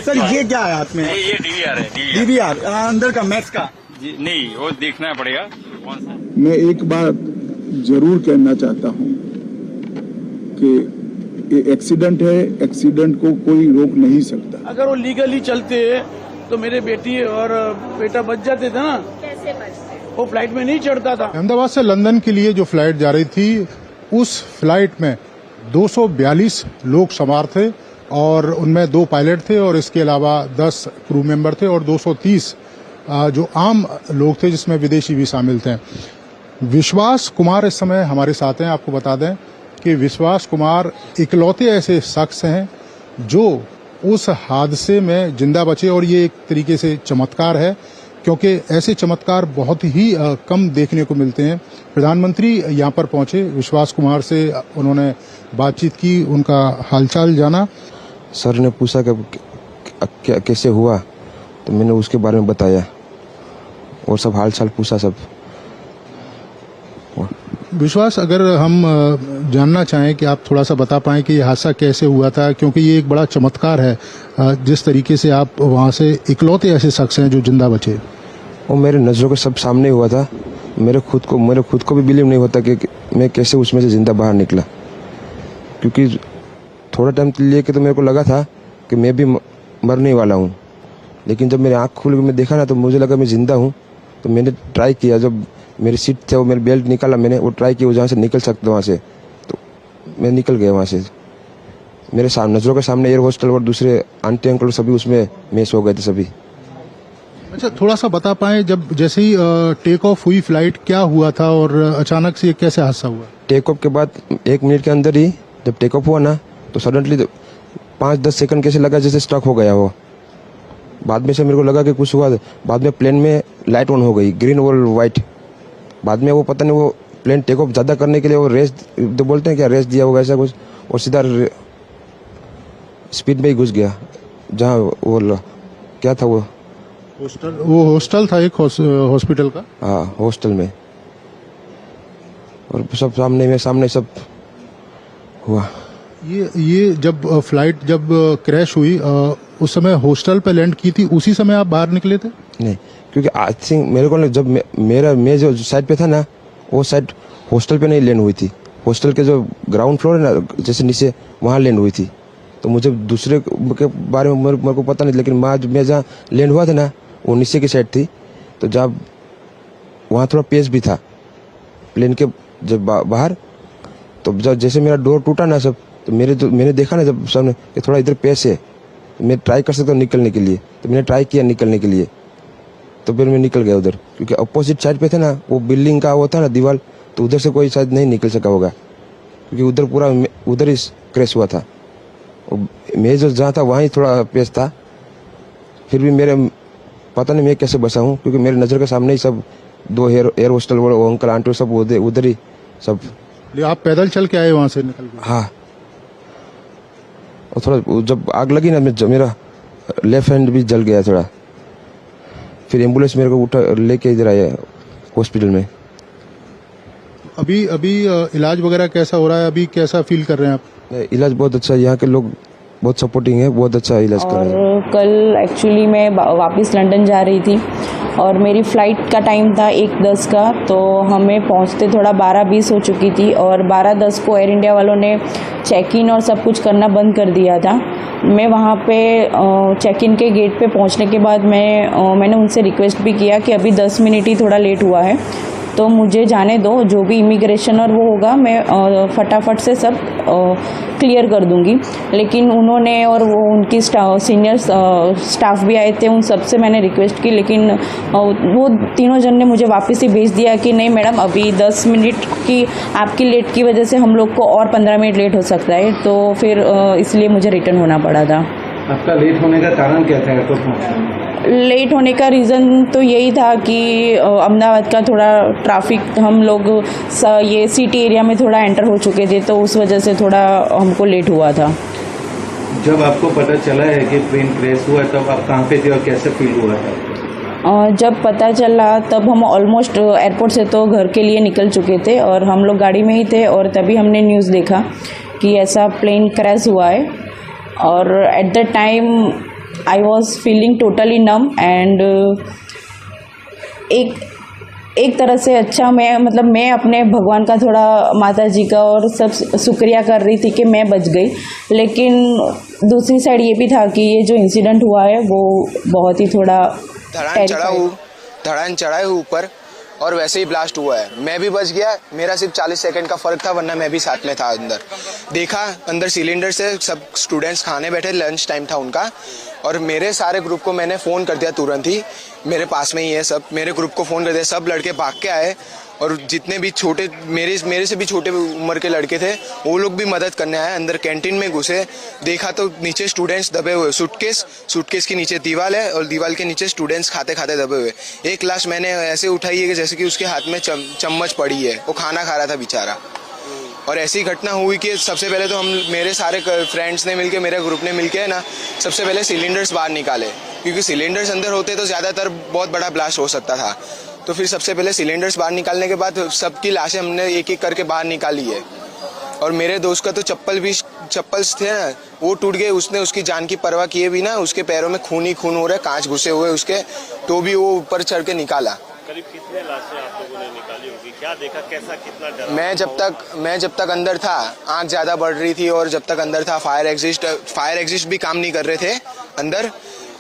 Sir ये क्या है हाथ में? ये DVR है, DVR अंदर का मैक्स का नहीं, वो देखना पड़ेगा कौन सा। मैं एक बात जरूर कहना चाहता हूं कि ये एक्सीडेंट है, एक्सीडेंट को कोई रोक नहीं सकता। अगर वो लीगली चलते तो मेरे बेटी और बेटा बच जाते थे ना। कैसे बचते? वो फ्लाइट में नहीं चढ़ता था। अहमदाबाद से लंदन के लिए जो फ्लाइट जा रही थी, उस फ्लाइट में 242 लोग सवार थे और उनमें 2 पायलट थे और इसके अलावा 10 क्रू मेंबर थे और 230 जो आम लोग थे जिसमें विदेशी भी शामिल थे। विश्वास कुमार इस समय हमारे साथ हैं। आपको बता दें कि विश्वास कुमार इकलौते ऐसे शख्स हैं जो उस हादसे में जिंदा बचे और ये एक तरीके से चमत्कार है, क्योंकि ऐसे चमत्कार बहुत ही कम देखने को मिलते हैं। प्रधानमंत्री यहाँ पर पहुंचे, विश्वास कुमार से उन्होंने बातचीत की, उनका हालचाल जाना। सर ने पूछा कि कैसे हुआ, तो मैंने उसके बारे में बताया और सब हालचाल पूछा सब। विश्वास, अगर हम जानना चाहें कि आप थोड़ा सा बता पाएं कि ये हादसा कैसे हुआ था, क्योंकि ये एक बड़ा चमत्कार है जिस तरीके से आप वहाँ से इकलौते ऐसे शख्स हैं जो जिंदा बचे। वो मेरे नज़रों के सब सामने हुआ था। मेरे खुद को भी बिलीव नहीं होता कि मैं कैसे उसमें से जिंदा बाहर निकला, क्योंकि थोड़ा टाइम लिए कि तो मेरे को लगा था कि मैं भी मरने वाला हूँ, लेकिन जब मेरी आँख खुल के मैं देखा ना तो मुझे लगा मैं जिंदा हूँ। तो मैंने ट्राई किया, जब मेरी सीट थे वो मेरी बेल्ट निकाला, मैंने वो ट्राई किया जहाँ से निकल सकता वहाँ से, तो मैं निकल गया वहाँ से। मेरे नज़रों के सामने एयर होस्टल और दूसरे आंटी अंकल सभी उसमें मेस हो गए थे सभी। अच्छा, थोड़ा सा बता पाएं, जब जैसे ही टेक ऑफ हुई फ्लाइट क्या हुआ था और अचानक से कैसे हादसा हुआ? टेक ऑफ के बाद 1 मिनट के अंदर ही जब टेक ऑफ हुआ ना तो सडनली 5-10 सेकंड कैसे लगा जैसे स्टक हो गया वो। बाद में से मेरे को लगा कि कुछ हुआ। बाद में प्लेन में लाइट ऑन हो गई, ग्रीन और वाइट। बाद में वो पता नहीं, वो प्लेन टेक ऑफ ज्यादा करने के लिए वो रेस तो बोलते हैं क्या, रेस दिया होगा ऐसा कुछ, और सीधा स्पीड में ही घुस गया जहाँ वो क्या था वो हॉस्टल था, एक हॉस्पिटल का। हाँ, हॉस्टल में। और सब सामने सब हुआ। ये जब फ्लाइट जब क्रैश हुई उस समय हॉस्टल पे लैंड की थी, उसी समय आप बाहर निकले थे? नहीं, क्योंकि आई थिंक मेरे को जब मैं जो साइड पे था ना, वो साइड हॉस्टल पे नहीं लैंड हुई थी। हॉस्टल के जो ग्राउंड फ्लोर है ना, जैसे नीचे, वहाँ लैंड हुई थी। तो मुझे दूसरे के बारे में मेरे को पता नहीं, लेकिन मैं जहाँ लैंड हुआ था ना वो नीचे की साइड थी। तो जब वहाँ थोड़ा पेस भी था प्लेन के जब बाहर, तो जब जैसे मेरा डोर टूटा ना सब, तो मैंने देखा ना जब सामने कि थोड़ा इधर पेस है, मैं ट्राई कर सकता हूँ निकलने के लिए। तो मैंने ट्राई किया निकलने के लिए, तो फिर मैं निकल गया उधर, क्योंकि अपोजिट साइड पे थे ना वो बिल्डिंग का वो था ना दीवार, तो उधर से कोई शायद नहीं निकल सका होगा, क्योंकि उधर पूरा उधर ही क्रैश हुआ था। मैं जो जहाँ था वहाँ ही थोड़ा पेस था। फिर भी मेरे पता नहीं मैं कैसे बचा हूँ, क्योंकि मेरे नज़र के सामने ही सब 2 एयर होस्टल वो अंकल आंटी सब उधर ही सब। आप पैदल चल के आए वहाँ से निकल के? हाँ, और थोड़ा जब आग लगी ना मेरा लेफ्ट हैंड भी जल गया थोड़ा। फिर एम्बुलेंस मेरे को उठा लेके इधर आया हॉस्पिटल में। अभी इलाज वगैरह कैसा हो रहा है? अभी कैसा फील कर रहे हैं आप? इलाज बहुत अच्छा है, यहाँ के लोग बहुत सपोर्टिंग है, बहुत अच्छा इलाज कर रहे हैं। कल एक्चुअली मैं वापस लंदन जा रही थी और मेरी फ़्लाइट का टाइम था 1:10 का, तो हमें पहुंचते थोड़ा 12:20 हो चुकी थी और 12:10 को एयर इंडिया वालों ने चेक इन और सब कुछ करना बंद कर दिया था। मैं वहाँ पे चेक इन के गेट पे पहुँचने के बाद मैंने उनसे रिक्वेस्ट भी किया कि अभी 10 मिनट ही थोड़ा लेट हुआ है, तो मुझे जाने दो, जो भी इमिग्रेशन और वो होगा मैं फटाफट से सब क्लियर कर दूंगी। लेकिन उन्होंने और वो उनकी सीनियर स्टाफ भी आए थे, उन सब से मैंने रिक्वेस्ट की, लेकिन वो तीनों जन ने मुझे वापस ही भेज दिया कि नहीं मैडम, अभी 10 मिनट की आपकी लेट की वजह से हम लोग को और 15 मिनट लेट हो सकता है। तो फिर इसलिए मुझे रिटर्न होना पड़ा था। आपका लेट होने का कारण क्या था एयरपोर्ट पहुंचने? लेट होने का रीज़न तो यही था कि अहमदाबाद का थोड़ा ट्रैफिक, हम लोग ये सिटी एरिया में थोड़ा एंटर हो चुके थे, तो उस वजह से थोड़ा हमको लेट हुआ था। जब आपको पता चला है कि ट्रेन क्रैश हुआ, तब आप कहाँ पे थे और कैसे फील हुआ था? जब पता चला तब हम ऑलमोस्ट एयरपोर्ट से तो घर के लिए निकल चुके थे और हम लोग गाड़ी में ही थे, और तभी हमने न्यूज़ देखा कि ऐसा प्लेन क्रैश हुआ है। और at the time I was feeling totally num and एक तरह से अच्छा मैं अपने भगवान का थोड़ा माता जी का और सब शुक्रिया कर रही थी कि मैं बच गई। लेकिन दूसरी साइड ये भी था कि ये जो इंसिडेंट हुआ है वो बहुत ही थोड़ा धड़ान चढ़ा हूँ ऊपर और वैसे ही ब्लास्ट हुआ है। मैं भी बच गया, मेरा सिर्फ 40 सेकंड का फर्क था, वरना मैं भी साथ में था अंदर। देखा अंदर सिलेंडर से सब स्टूडेंट्स खाने बैठे, लंच टाइम था उनका, और मेरे सारे ग्रुप को मैंने फ़ोन कर दिया तुरंत ही, मेरे पास में ही है सब, मेरे ग्रुप को फ़ोन कर दिया, सब लड़के भाग के आए और जितने भी छोटे मेरे से भी छोटे उम्र के लड़के थे वो लोग भी मदद करने आए। अंदर कैंटीन में घुसे, देखा तो नीचे स्टूडेंट्स दबे हुए, सूटकेस के नीचे दीवार है और दीवार के नीचे स्टूडेंट्स खाते खाते दबे हुए। एक लाश मैंने ऐसे उठाई है कि जैसे कि उसके हाथ में चम्मच पड़ी है, वो खाना खा रहा था बेचारा। और ऐसी घटना हुई कि सबसे पहले तो हम मेरे सारे फ्रेंड्स ने मिलके, मेरे ग्रुप ने मिलके ना सबसे पहले सिलेंडर्स बाहर निकाले, क्योंकि सिलेंडर्स अंदर होते तो ज़्यादातर बहुत बड़ा ब्लास्ट हो सकता था। तो फिर सबसे पहले सिलेंडर्स बाहर निकालने के बाद सबकी लाशें हमने एक एक करके बाहर निकाली है। और मेरे दोस्त का तो चप्पल्स थे ना, वो टूट गए, उसने उसकी जान की परवाह किए भी ना, उसके पैरों में खून ही खून हो रहा है, कांच घुसे हुए उसके, तो भी वो ऊपर चढ़ के निकाला। करीब कितने लाशें आप लोगों ने निकाली होगी, क्या देखा, कैसा, कितना डरा? मैं जब तक अंदर था आग ज़्यादा बढ़ रही थी, और जब तक अंदर था फायर एग्जिस्ट भी काम नहीं कर रहे थे अंदर।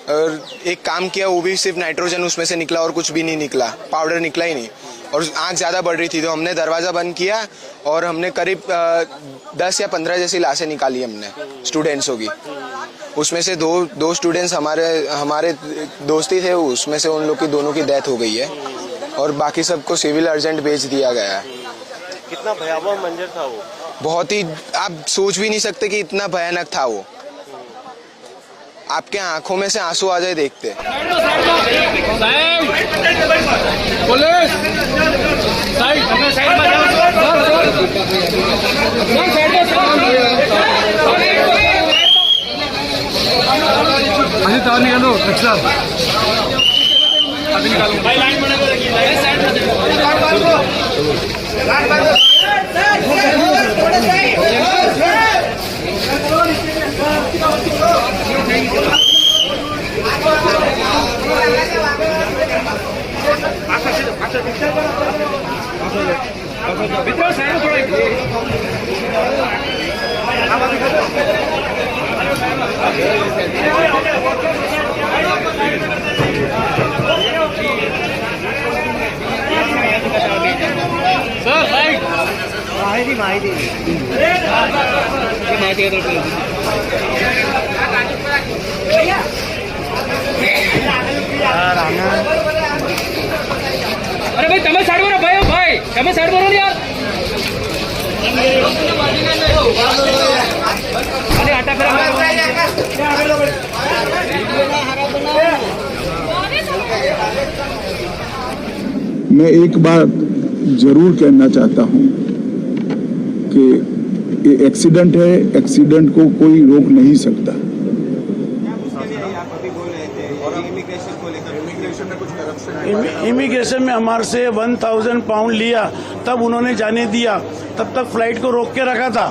और एक काम किया, वो भी सिर्फ नाइट्रोजन उसमें से निकला और कुछ भी नहीं निकला, पाउडर निकला ही नहीं। और आग ज़्यादा बढ़ रही थी तो हमने दरवाज़ा बंद किया और हमने करीब 10 या 15 जैसी लाशें निकाली हमने स्टूडेंट्सों की। उसमें से दो स्टूडेंट्स हमारे दोस्ती थे, उसमें से उन लोग की दोनों की डेथ हो गई है और बाकी सबको सिविल अर्जेंट भेज दिया गया है। कितना भयावह मंजर था वो, बहुत ही, आप सोच भी नहीं सकते कि इतना भयानक था वो। आपके आंखों में से आंसू आ जाए देखते। अरे भाई તમે સાઈડ બરો ભાઈ તમે સાઈડ બરો યાર અરે આટા ફેરા मैं एक बात जरूर कहना चाहता हूं कि ये एक्सीडेंट है, एक्सीडेंट को कोई रोक नहीं सकता। इमिग्रेशन में हमारे से 1000 पाउंड लिया, तब उन्होंने जाने दिया, तब तक फ्लाइट को रोक के रखा था।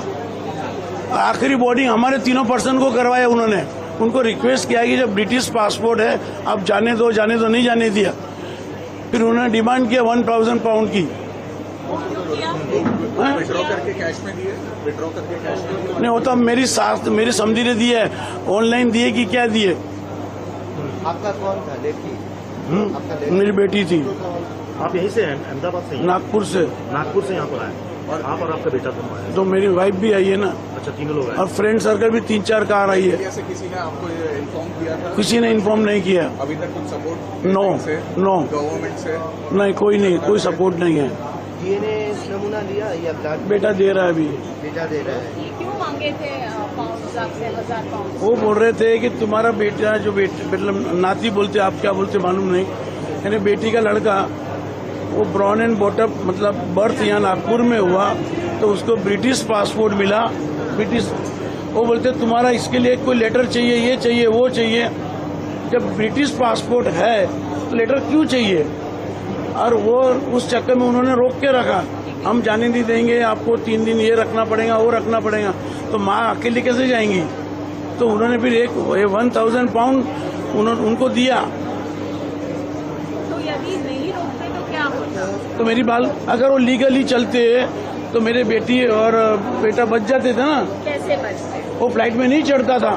आखिरी बोर्डिंग हमारे तीनों पर्सन को करवाया उन्होंने। उनको रिक्वेस्ट किया कि जब ब्रिटिश पासपोर्ट है आप जाने दो, नहीं जाने दिया। फिर उन्होंने डिमांड किया 1000 पाउंड की। विड्रॉ करके कैश में दिए, नहीं होता, मेरी समझी ने दिए, ऑनलाइन दिए कि क्या दिए। आपका कौन था लड़की? मेरी बेटी थी। आप यहीं से हैं, अहमदाबाद से? नागपुर से यहाँ पर आए, और आप और आपका बेटा दोनों आए? तो मेरी वाइफ भी आई है ना। अच्छा, तीनों लोग आए। और फ्रेंड सर्कल भी 3-4 कार आई है। किसी ने आपको इन्फॉर्म किया था? किसी ने इन्फॉर्म नहीं किया अभी तक कुछ सपोर्ट? नो गवर्नमेंट से नहीं, कोई नहीं, कोई सपोर्ट नहीं है। डीएनए नमूना लिया या ब्लड? बेटा दे रहा है अभी। बेटा दे रहा है। क्यों मांगे थे पाउंड, 1000 पाउंड? वो बोल रहे थे कि तुम्हारा बेटा जो मतलब नाती बोलते, आप क्या बोलते मालूम नहीं, यानी बेटी का लड़का, वो ब्रॉन एंड बॉटअप मतलब बर्थ यहाँ नागपुर में हुआ, तो उसको ब्रिटिश पासपोर्ट मिला। ब्रिटिश, वो बोलते तुम्हारा इसके लिए कोई लेटर चाहिए, ये चाहिए, वो चाहिए। जब ब्रिटिश पासपोर्ट है तो लेटर क्यों चाहिए? और वो उस चक्कर में उन्होंने रोक के रखा, हम जाने नहीं देंगे, आपको 3 दिन ये रखना पड़ेगा, वो रखना पड़ेगा। तो माँ अकेले कैसे जाएंगी? तो उन्होंने फिर एक 1000 पाउंड उनको दिया। तो यदि नहीं रोकते तो क्या होता? तो मेरी बात, अगर वो लीगली चलते तो मेरे बेटी और बेटा बच जाते थे ना। कैसे बचते? वो फ्लाइट में नहीं चढ़ता था।